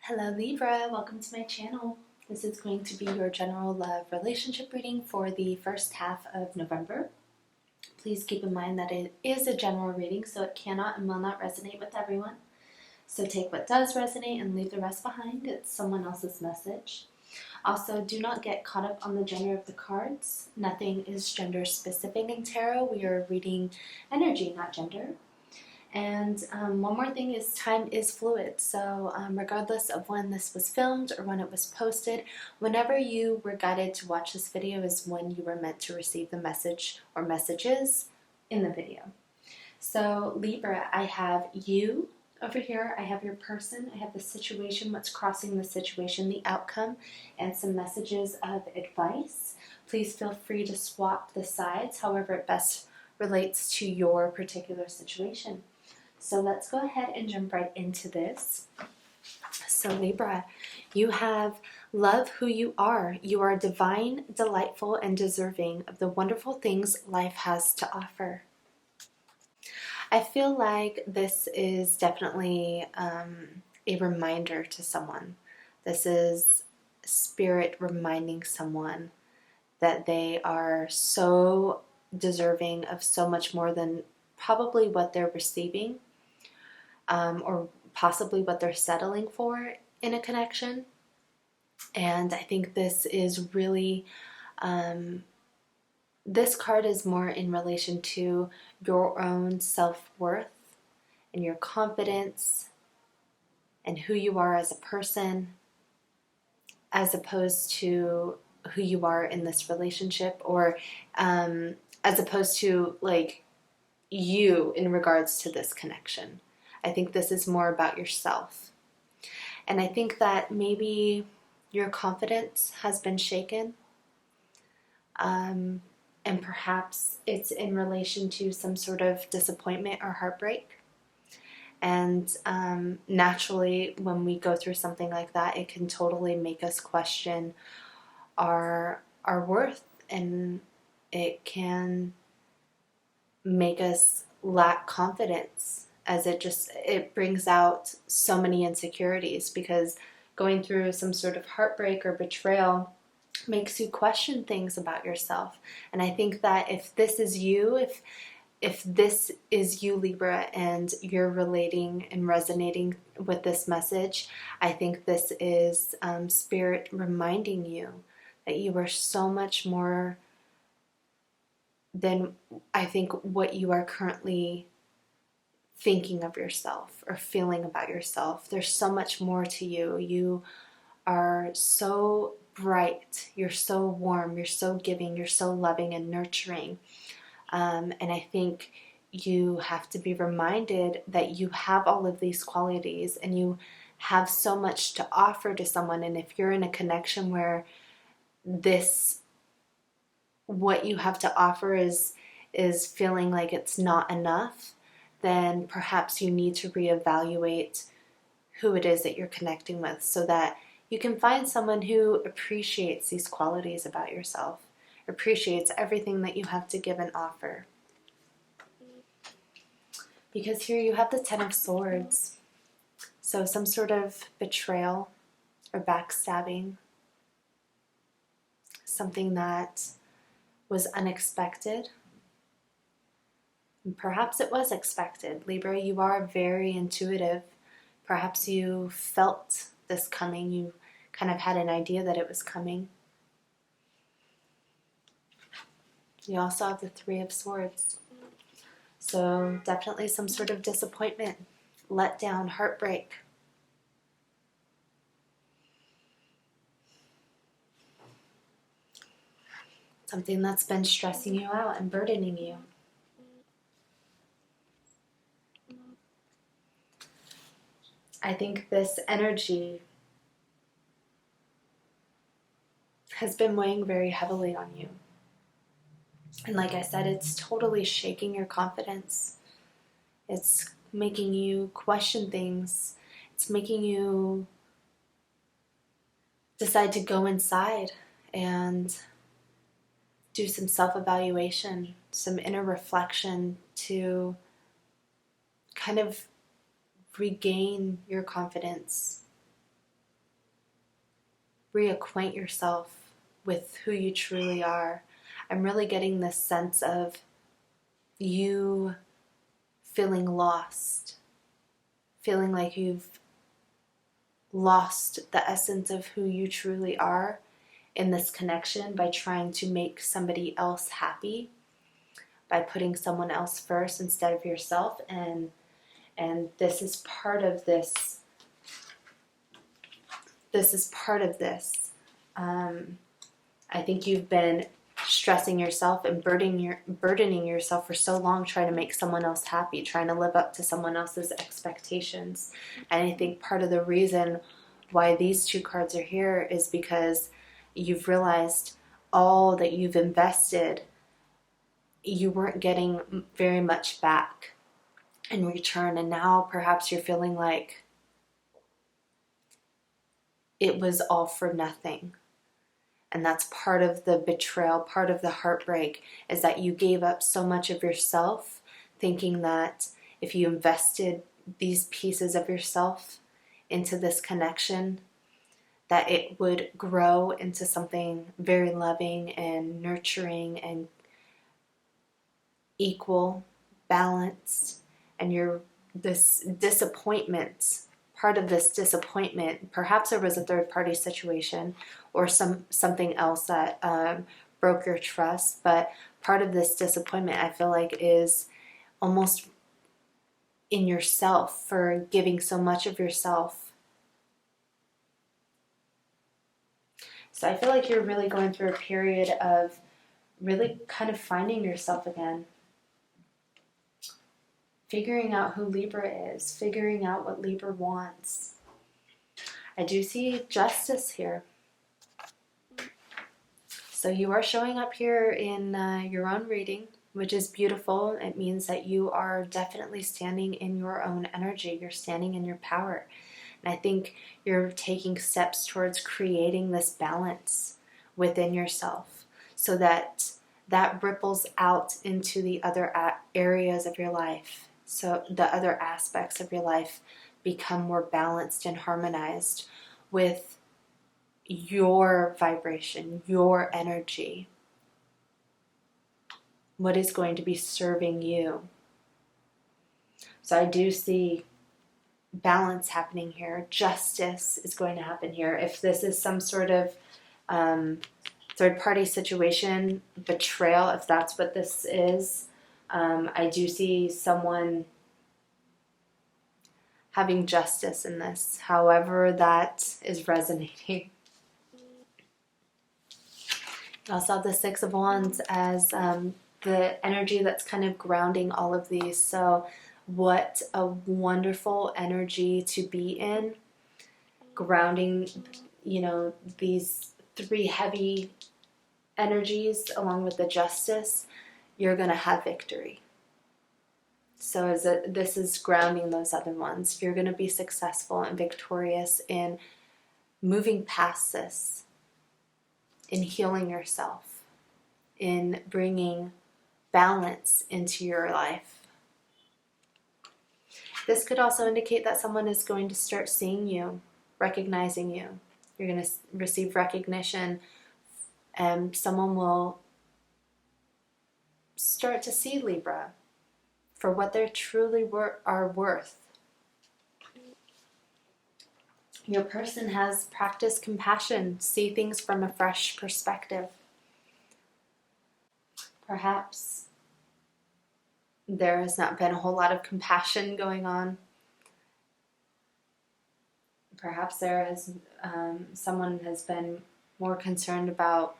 Hello Libra, welcome to my channel. This is going to be your general love relationship reading for the first half of November. Please keep in mind that it is a general reading, so it cannot and will not resonate with everyone. So take what does resonate and leave the rest behind. It's someone else's message. Also, do not get caught up on the gender of the cards. Nothing is gender specific in tarot. We are reading energy, not gender. And one more thing is time is fluid. So regardless of when this was filmed or when it was posted, whenever you were guided to watch this video is when you were meant to receive the message or messages in the video. So Libra, I have you over here. I have your person. I have the situation, what's crossing the situation, the outcome, and some messages of advice. Please feel free to swap the sides, however it best relates to your particular situation. So let's go ahead and jump right into this. So Libra, you have love who you are. You are divine, delightful, and deserving of the wonderful things life has to offer. I feel like this is definitely a reminder to someone. This is spirit reminding someone that they are so deserving of so much more than probably what they're receiving. Or possibly what they're settling for in a connection. And I think this is really, this card is more in relation to your own self-worth and your confidence and who you are as a person, as opposed to who you are in this relationship, or as opposed to like you in regards to this connection. I think this is more about yourself. And I think that maybe your confidence has been shaken. And perhaps it's in relation to some sort of disappointment or heartbreak. And naturally, when we go through something like that, it can totally make us question our worth. And it can make us lack confidence, as it brings out so many insecurities, because going through some sort of heartbreak or betrayal makes you question things about yourself. And I think that if this is you, if this is you, Libra, and you're relating and resonating with this message, I think this is spirit reminding you that you are so much more than I think what you are currently thinking of yourself or feeling about yourself. There's so much more to you. You are so bright, you're so warm, you're so giving, you're so loving and nurturing. And I think you have to be reminded that you have all of these qualities and you have so much to offer to someone. And if you're in a connection where what you have to offer is feeling like it's not enough, then perhaps you need to reevaluate who it is that you're connecting with, so that you can find someone who appreciates these qualities about yourself, appreciates everything that you have to give and offer. Because here you have the Ten of Swords. So some sort of betrayal or backstabbing, something that was unexpected. Perhaps it was expected. Libra, you are very intuitive. Perhaps you felt this coming. You kind of had an idea that it was coming. You also have the Three of Swords. So definitely some sort of disappointment, letdown, heartbreak. Something that's been stressing you out and burdening you. I think this energy has been weighing very heavily on you. And like I said, it's totally shaking your confidence. It's making you question things. It's making you decide to go inside and do some self-evaluation, some inner reflection to kind of regain your confidence reacquaint yourself with who you truly are. I'm really getting this sense of you feeling lost, feeling like you've lost the essence of who you truly are in this connection by trying to make somebody else happy, by putting someone else first instead of yourself. And this is part of this. This is part of this. I think you've been stressing yourself and burdening yourself for so long, trying to make someone else happy, trying to live up to someone else's expectations. And I think part of the reason why these two cards are here is because you've realized all that you've invested, you weren't getting very much back in return. And now perhaps you're feeling like it was all for nothing. And that's part of the betrayal, part of the heartbreak, is that you gave up so much of yourself, thinking that if you invested these pieces of yourself into this connection, that it would grow into something very loving and nurturing and equal, balanced. And this disappointment, part of this disappointment, perhaps there was a third party situation or something else that broke your trust, but part of this disappointment, I feel like, is almost in yourself for giving so much of yourself. So I feel like you're really going through a period of really kind of finding yourself again. Figuring out who Libra is, figuring out what Libra wants. I do see justice here. So you are showing up here in your own reading, which is beautiful. It means that you are definitely standing in your own energy. You're standing in your power. And I think you're taking steps towards creating this balance within yourself so that that ripples out into the other areas of your life. So the other aspects of your life become more balanced and harmonized with your vibration, your energy. What is going to be serving you? So I do see balance happening here. Justice is going to happen here. If this is some sort of third-party situation, betrayal, if that's what this is, I do see someone having justice in this, however that is resonating. I also have the Six of Wands as the energy that's kind of grounding all of these. So what a wonderful energy to be in, grounding, these three heavy energies along with the justice. You're going to have victory. So this is grounding those other ones. You're going to be successful and victorious in moving past this, in healing yourself, in bringing balance into your life. This could also indicate that someone is going to start seeing you, recognizing you. You're going to receive recognition, and someone will start to see Libra for what they truly are worth. Your person has practiced compassion, see things from a fresh perspective. Perhaps there has not been a whole lot of compassion going on. Perhaps someone has been more concerned about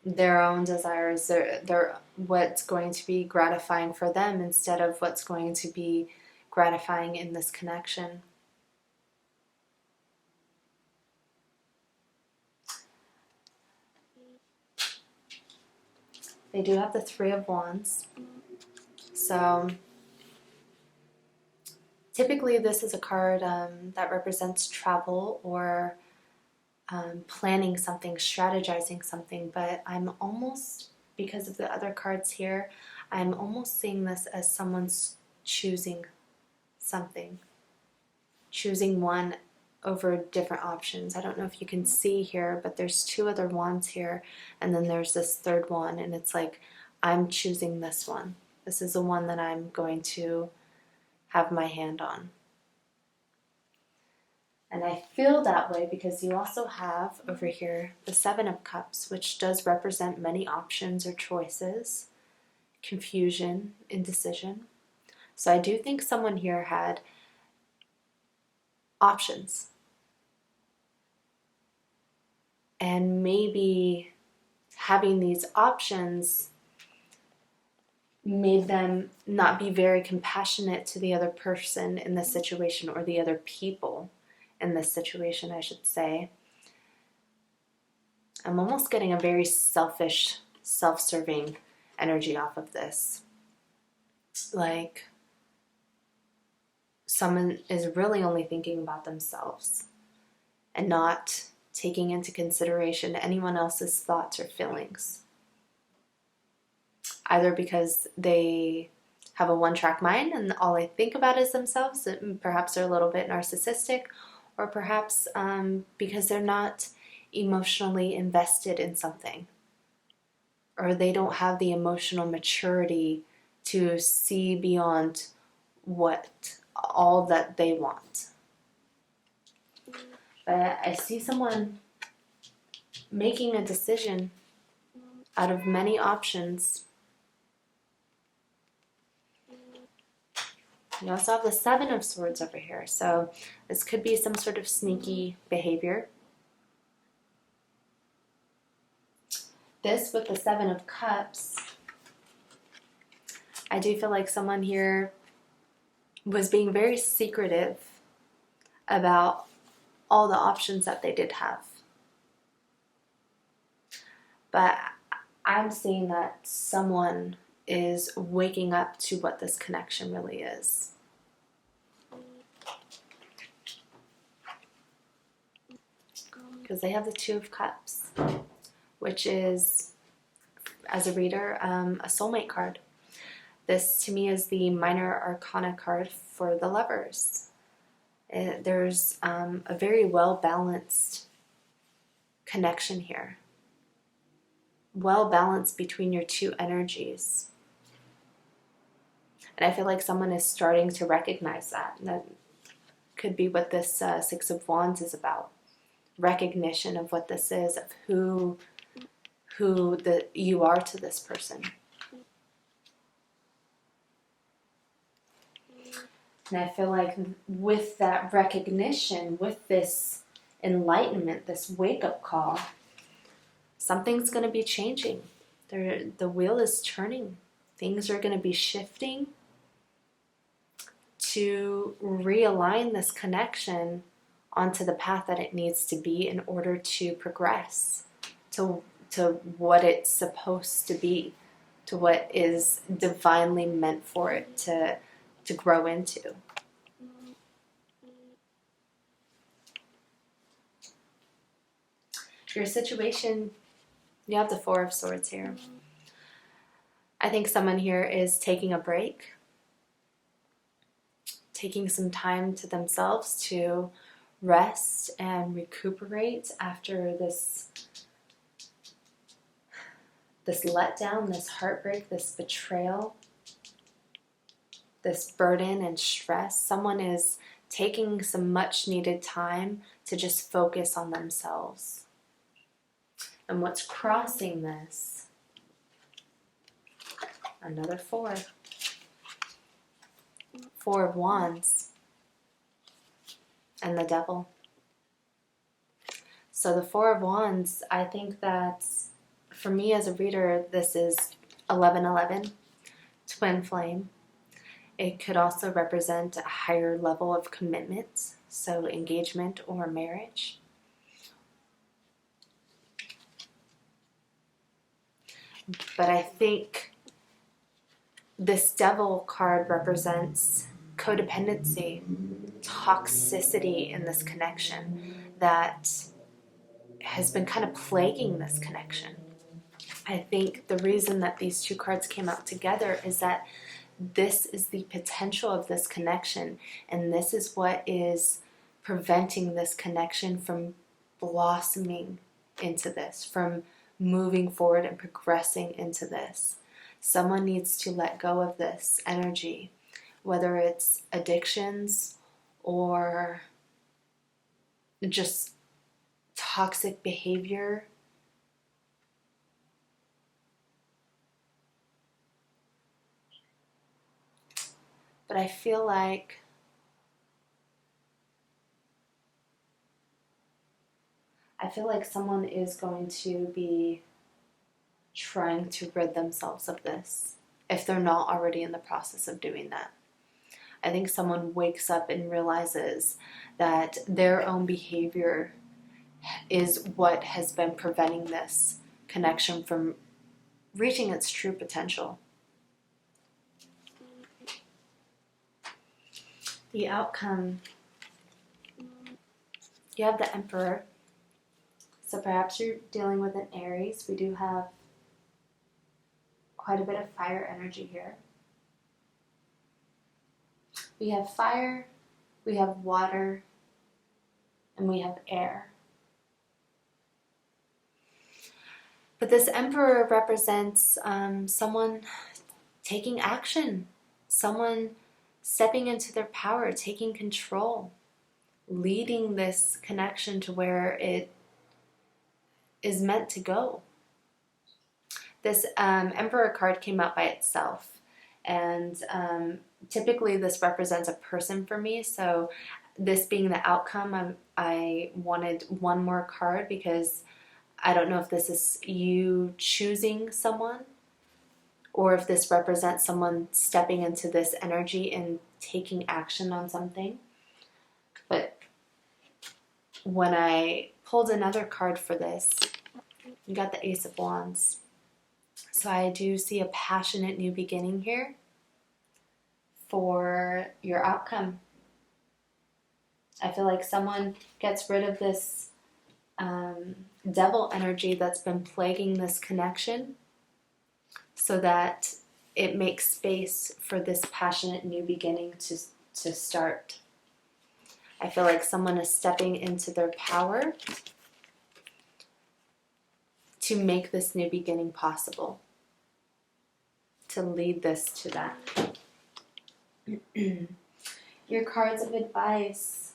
their own desires, their what's going to be gratifying for them instead of what's going to be gratifying in this connection. They do have the Three of Wands. So typically this is a card that represents travel or planning something, strategizing something, but I'm almost, because of the other cards here, I'm almost seeing this as someone's choosing something, choosing one over different options. I don't know if you can see here, but there's 2 other wands here, and then there's this third one, and it's like, I'm choosing this one. This is the one that I'm going to have my hand on. And I feel that way because you also have over here the 7 of Cups, which does represent many options or choices, confusion, indecision. So I do think someone here had options. And maybe having these options made them not be very compassionate to the other person in this situation, or the other people in this situation, I should say. I'm almost getting a very selfish, self-serving energy off of this. Like, someone is really only thinking about themselves and not taking into consideration anyone else's thoughts or feelings. Either because they have a one-track mind and all they think about is themselves, and perhaps they're a little bit narcissistic, or perhaps because they're not emotionally invested in something, or they don't have the emotional maturity to see beyond what all that they want. But I see someone making a decision out of many options. You also have the 7 of Swords over here, so this could be some sort of sneaky behavior. This with the 7 of Cups, I do feel like someone here was being very secretive about all the options that they did have. But I'm seeing that someone is waking up to what this connection really is. Because they have the 2 of Cups, which is, as a reader, a soulmate card. This to me is the minor arcana card for the lovers. There's a very well-balanced connection here. Well-balanced between your 2 energies. And I feel like someone is starting to recognize that. And that could be what this 6 of Wands is about. Recognition of what this is, of who you are to this person. And I feel like with that recognition, with this enlightenment, this wake-up call, something's going to be changing. The wheel is turning. Things are going to be shifting to realign this connection onto the path that it needs to be in order to progress to what it's supposed to be, to what is divinely meant for it to grow into. Your situation, you have the 4 of Swords here. I think someone here is taking a break, taking some time to themselves to rest and recuperate after this letdown, this heartbreak, this betrayal, this burden and stress. Someone is taking some much needed time to just focus on themselves. And what's crossing this? Another 4. 4 of Wands. And the Devil. So the 4 of Wands, I think that for me as a reader, this is 1111, twin flame. It could also represent a higher level of commitment, so engagement or marriage. But I think this Devil card represents codependency, toxicity in this connection that has been kind of plaguing this connection. I think the reason that these 2 cards came out together is that this is the potential of this connection, and this is what is preventing this connection from blossoming into this, from moving forward and progressing into this. Someone needs to let go of this energy, whether it's addictions or just toxic behavior. But I feel like someone is going to be trying to rid themselves of this if they're not already in the process of doing that. I think someone wakes up and realizes that their own behavior is what has been preventing this connection from reaching its true potential. The outcome, you have the Emperor. So perhaps you're dealing with an Aries. We do have quite a bit of fire energy here. We have fire, we have water, and we have air. But this Emperor represents someone taking action, someone stepping into their power, taking control, leading this connection to where it is meant to go. This Emperor card came out by itself, and typically this represents a person for me, so this being the outcome, I wanted one more card because I don't know if this is you choosing someone or if this represents someone stepping into this energy and taking action on something. But when I pulled another card for this, you got the Ace of Wands. So I do see a passionate new beginning here for your outcome. I feel like someone gets rid of this devil energy that's been plaguing this connection so that it makes space for this passionate new beginning to start. I feel like someone is stepping into their power to make this new beginning possible, to lead this to that. Your cards of advice,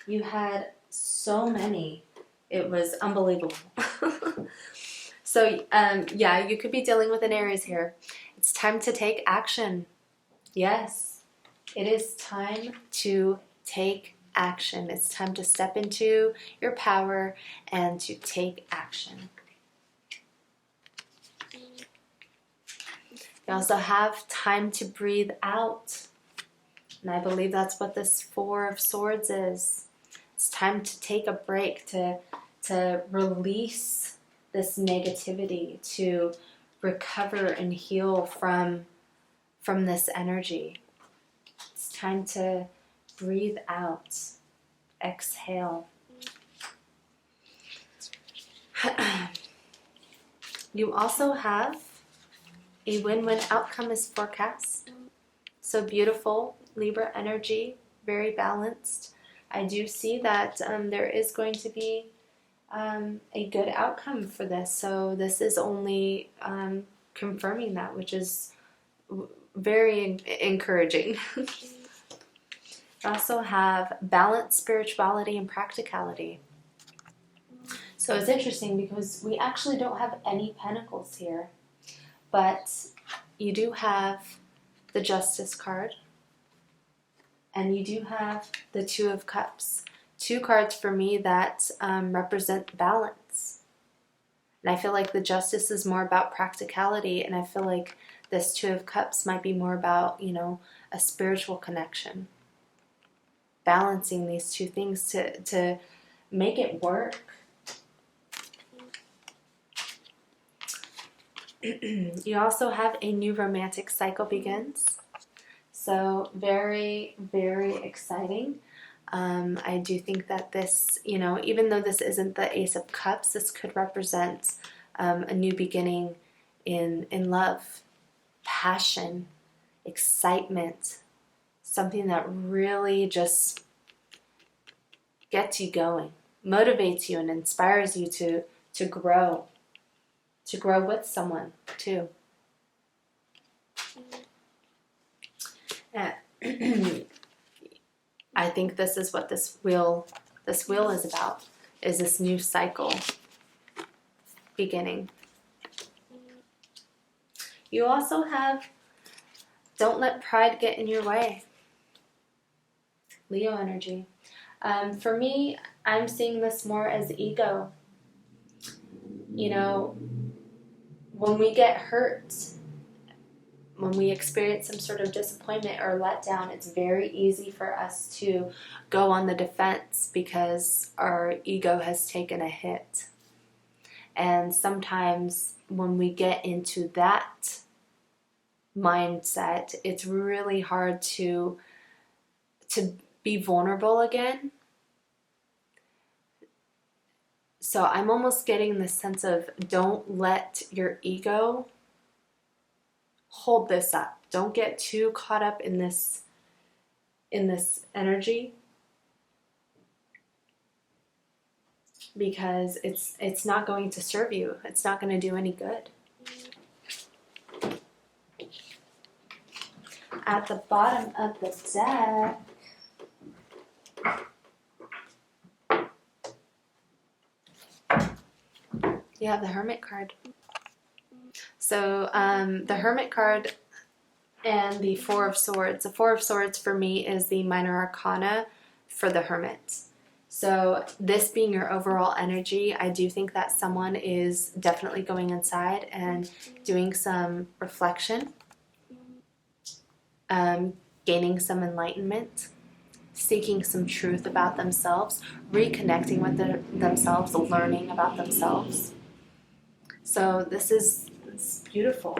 you had so many. It was unbelievable. So, yeah, you could be dealing with an Aries here. It's time to take action. Yes, it is time to take action. It's time to step into your power and to take action. You also have time to breathe out. And I believe that's what this Four of Swords is. It's time to take a break, to release this negativity, to recover and heal from this energy. It's time to breathe out, exhale. You also have a win-win outcome is forecast. So beautiful, Libra energy, very balanced. I do see that there is going to be a good outcome for this. So this is only confirming that, which is very encouraging. You also have balance, spirituality, and practicality. So it's interesting because we actually don't have any pentacles here, but you do have the Justice card, and you do have the Two of Cups. Two cards for me that represent balance. And I feel like the Justice is more about practicality, and I feel like this Two of Cups might be more about, a spiritual connection. Balancing these two things to make it work. You also have a new romantic cycle begins. So very, very exciting. I do think that this, even though this isn't the Ace of Cups, this could represent a new beginning in love, passion, excitement, something that really just gets you going, motivates you, and inspires you to grow with someone too. I think this is what this wheel is about, is this new cycle beginning. You also have, don't let pride get in your way. Leo energy. For me, I'm seeing this more as ego. You know, when we get hurt, when we experience some sort of disappointment or letdown, it's very easy for us to go on the defense because our ego has taken a hit. And sometimes when we get into that mindset, it's really hard to be vulnerable again. So I'm almost getting the sense of, don't let your ego hold this up. Don't get too caught up in this energy, because it's not going to serve you. It's not going to do any good. At the bottom of the deck, you have the Hermit card. So the Hermit card and the Four of Swords. The Four of Swords for me is the minor arcana for the Hermit. So this being your overall energy, I do think that someone is definitely going inside and doing some reflection, gaining some enlightenment, seeking some truth about themselves, reconnecting with themselves, learning about themselves. So it's beautiful.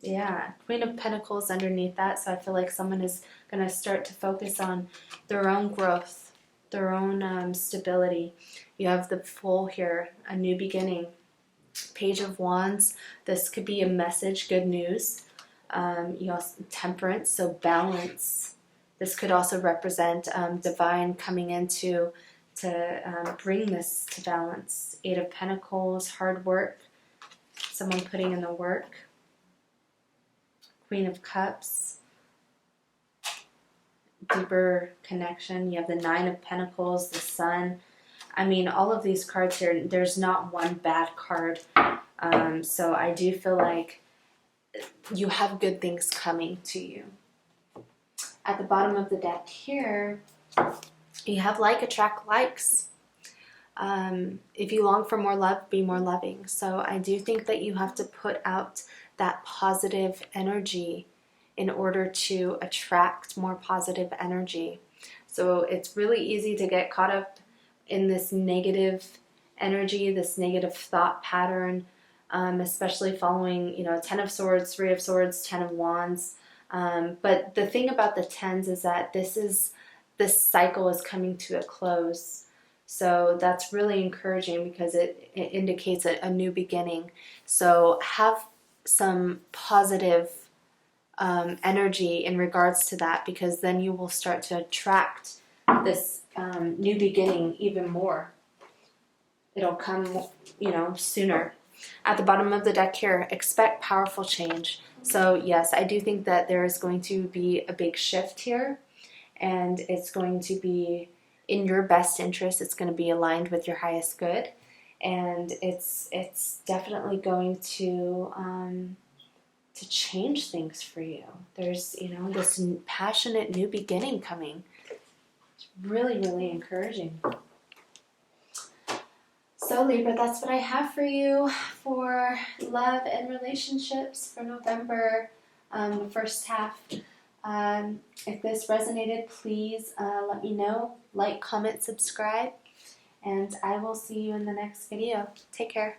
Yeah, Queen of Pentacles underneath that, so I feel like someone is going to start to focus on their own growth, their own stability. You have the Fool here, a new beginning. Page of Wands, this could be a message, good news. You also Temperance, so balance. This could also represent divine coming in to bring this to balance. Eight of Pentacles, hard work, someone putting in the work. Queen of Cups, deeper connection. You have the Nine of Pentacles, the Sun. I mean, all of these cards here, there's not one bad card. So I do feel like you have good things coming to you. At the bottom of the deck here, you have like attract likes. If you long for more love, be more loving. So I do think that you have to put out that positive energy in order to attract more positive energy. So it's really easy to get caught up in this negative energy, this negative thought pattern, especially following, Ten of Swords, Three of Swords, Ten of Wands. But the thing about the tens is that this cycle is coming to a close. So that's really encouraging because it indicates a new beginning. So have some positive energy in regards to that, because then you will start to attract this new beginning even more. It'll come, sooner. At the bottom of the deck here, expect powerful change. So yes, I do think that there is going to be a big shift here, and it's going to be in your best interest. It's going to be aligned with your highest good, and it's definitely going to change things for you. There's this passionate new beginning coming. It's really, really encouraging. So Libra, that's what I have for you for love and relationships for November, the first half. If this resonated, please let me know. Like, comment, subscribe, and I will see you in the next video. Take care.